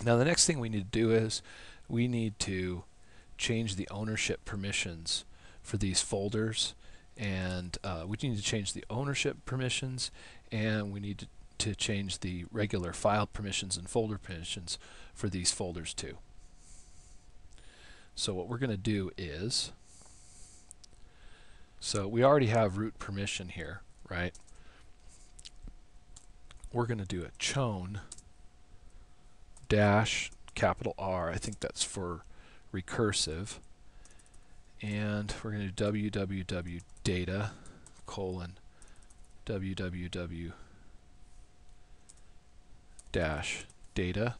Now the next thing we need to do is we need to change the ownership permissions for these folders, and we need to change the ownership permissions, and we need to change the regular file permissions and folder permissions for these folders too. So what we're going to do is, so we already have root permission here, right? We're going to do a chown dash capital R, I think that's for recursive, and we're going to do www data colon www dash data,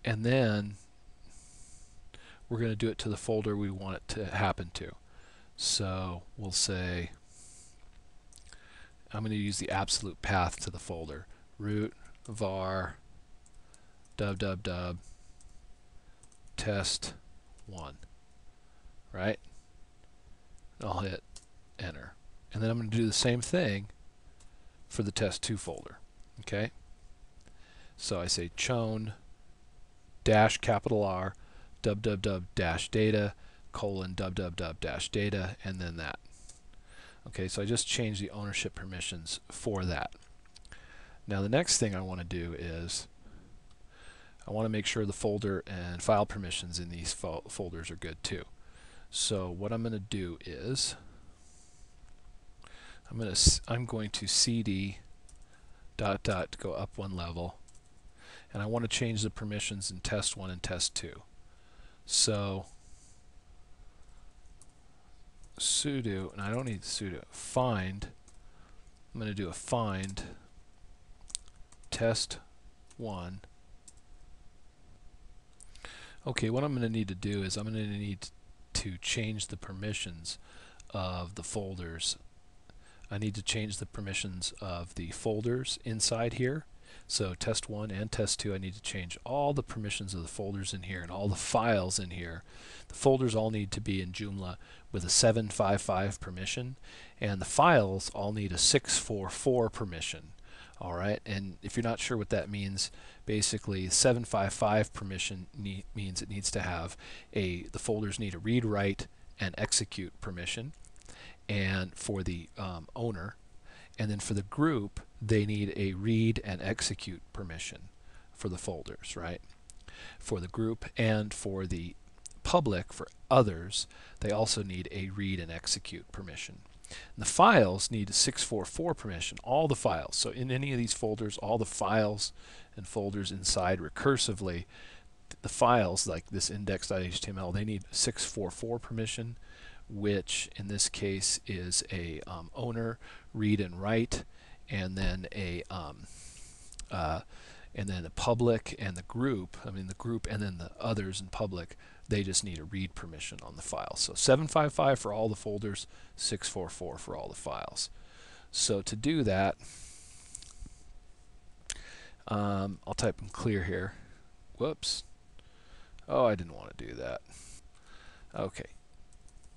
and then we're going to do it to the folder we want it to happen to. So we'll say I'm going to use the absolute path to the folder, root var www test1, right? And I'll hit enter, and then I'm going to do the same thing for the test2 folder. Okay, so I say chown dash capital R www dash data colon www dash data, and then that. Okay, so I just changed the ownership permissions for that. Now the next thing I want to do is I want to make sure the folder and file permissions in these folders are good too. So what I'm going to do is I'm going to cd ... go up one level, and I want to change the permissions in test1 and test2. So sudo, and I don't need sudo, find, I'm going to do a find test1. Okay, what I'm going to need to do is I'm going to need to change the permissions of the folders. I need to change the permissions of the folders inside here. So test1 and test2, I need to change all the permissions of the folders in here and all the files in here. The folders all need to be in Joomla with a 755 permission, and the files all need a 644 permission. All right, and if you're not sure what that means, basically 755 permission means it needs to have the folders need a read, write, and execute permission, and for the owner, and then for the group they need a read and execute permission for the folders, right? For the group and for the public, for others, they also need a read and execute permission. And the files need a 644 permission, all the files. So in any of these folders, all the files and folders inside recursively, the files like this index.html, they need 644 permission, which in this case is a owner, read and write, and then a public and the group. I mean the group and then the others and public, they just need a read permission on the file. So 755 for all the folders, 644 for all the files. So to do that, I'll type in clear here. Whoops. Oh, I didn't want to do that. Okay.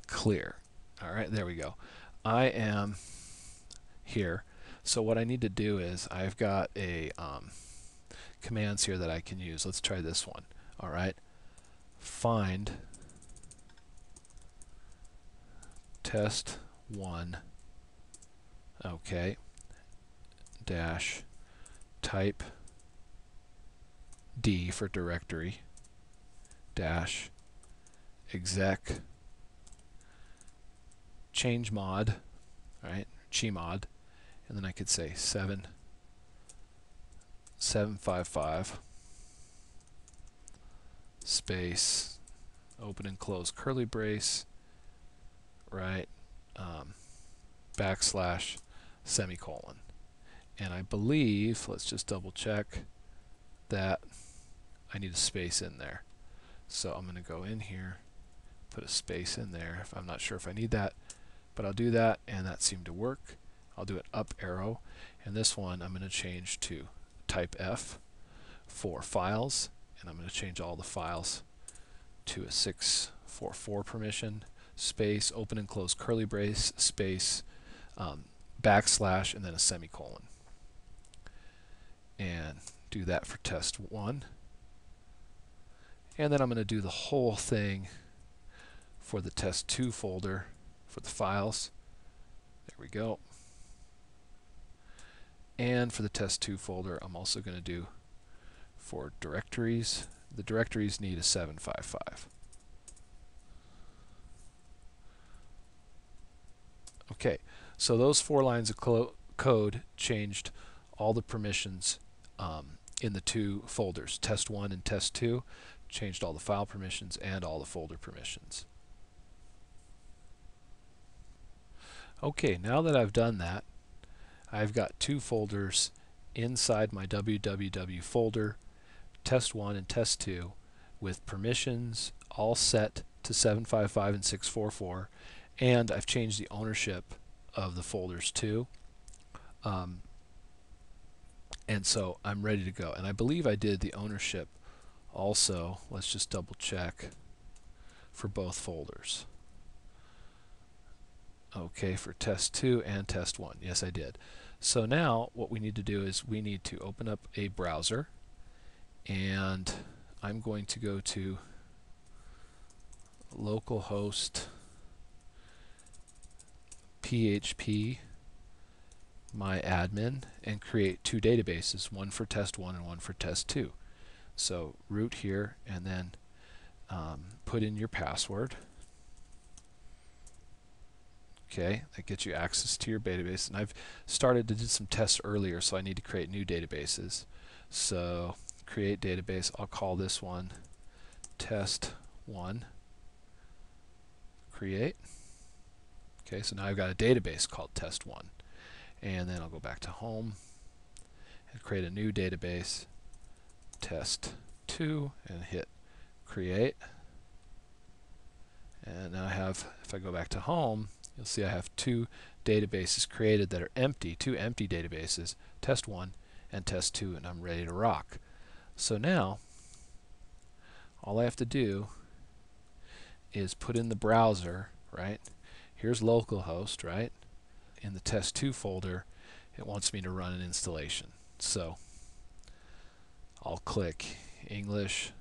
Clear. All right, there we go. I am here. So what I need to do is I've got a commands here that I can use. Let's try this one. All right. Find test1, okay, dash type D for directory, dash exec change mod, right, chmod, and then I could say 755 space open and close curly brace, right, backslash semicolon. And I believe, let's just double check, that I need a space in there. So I'm going to go in here, put a space in there. If I'm not sure if I need that, but I'll do that, and that seemed to work. I'll do an up arrow, and this one I'm going to change to type F for files, and I'm going to change all the files to a 644 permission, space, open and close curly brace, space, backslash, and then a semicolon. And do that for test1. And then I'm going to do the whole thing for the test2 folder for the files. There we go. And for the test2 folder, I'm also going to do for directories. The directories need a 755. Okay, so those 4 lines of code changed all the permissions in the 2 folders, test1 and test2, changed all the file permissions and all the folder permissions. Okay, now that I've done that, I've got 2 folders inside my www folder, test1 and test2, with permissions all set to 755 and 644, and I've changed the ownership of the folders too. And so I'm ready to go. And I believe I did the ownership also. Let's just double check for both folders. Okay, for test2 and test1. Yes, I did. So now what we need to do is we need to open up a browser, and I'm going to go to localhost php myadmin and create 2 databases, one for test1 and one for test2. So root here, and then put in your password. Okay, that gets you access to your database. And I've started to do some tests earlier, so I need to create new databases. So create database. I'll call this one test1. Create. Okay, so now I've got a database called test1. And then I'll go back to home and create a new database, test2, and hit create. And now I have, if I go back to home, you'll see I have 2 databases created that are empty, 2 empty databases, test1 and test2, and I'm ready to rock. So now all I have to do is put in the browser, right? Here's localhost, right? In the test2 folder, it wants me to run an installation. So I'll click English,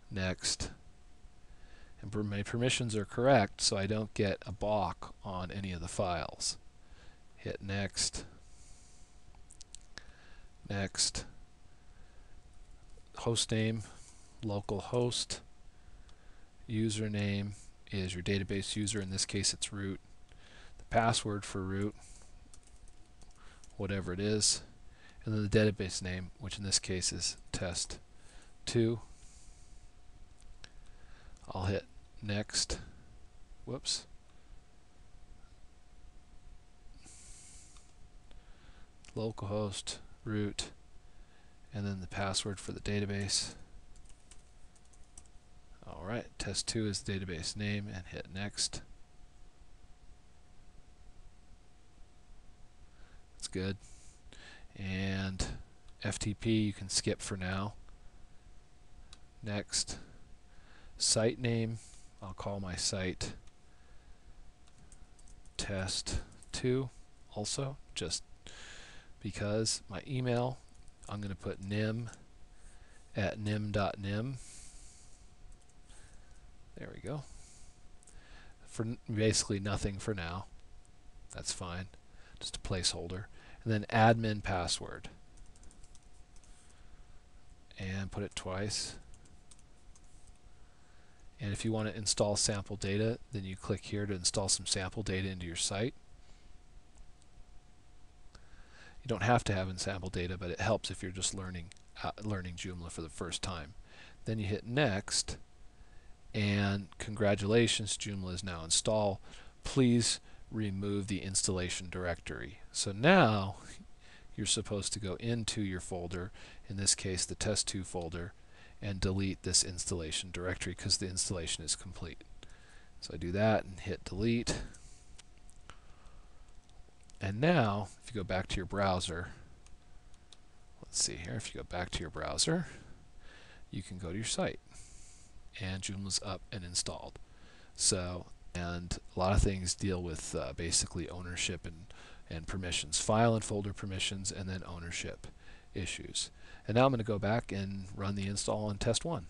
next, and my permissions are correct, so I don't get a balk on any of the files. Hit next, next, hostname, localhost, username is your database user, in this case it's root, the password for root, whatever it is, and then the database name, which in this case is test2. I'll hit next, whoops, localhost, root, and then the password for the database. Alright, test2 is the database name, and hit next. That's good. And FTP you can skip for now. Next. Site name, I'll call my site test2 also, just because. My email, I'm going to put nim@nim.nim. There we go. For basically nothing for now. That's fine. Just a placeholder. And then admin password. And put it twice. And if you want to install sample data, then you click here to install some sample data into your site. You don't have to have in sample data, but it helps if you're just learning Joomla for the first time. Then you hit next, and congratulations, Joomla is now installed. Please remove the installation directory. So now you're supposed to go into your folder, in this case the test2 folder, and delete this installation directory because the installation is complete. So I do that and hit delete. And now, if you go back to your browser, let's see here, if you go back to your browser, you can go to your site. And Joomla's up and installed. So, and a lot of things deal with basically ownership and permissions, file and folder permissions, and then ownership issues. And now I'm going to go back and run the install on test1.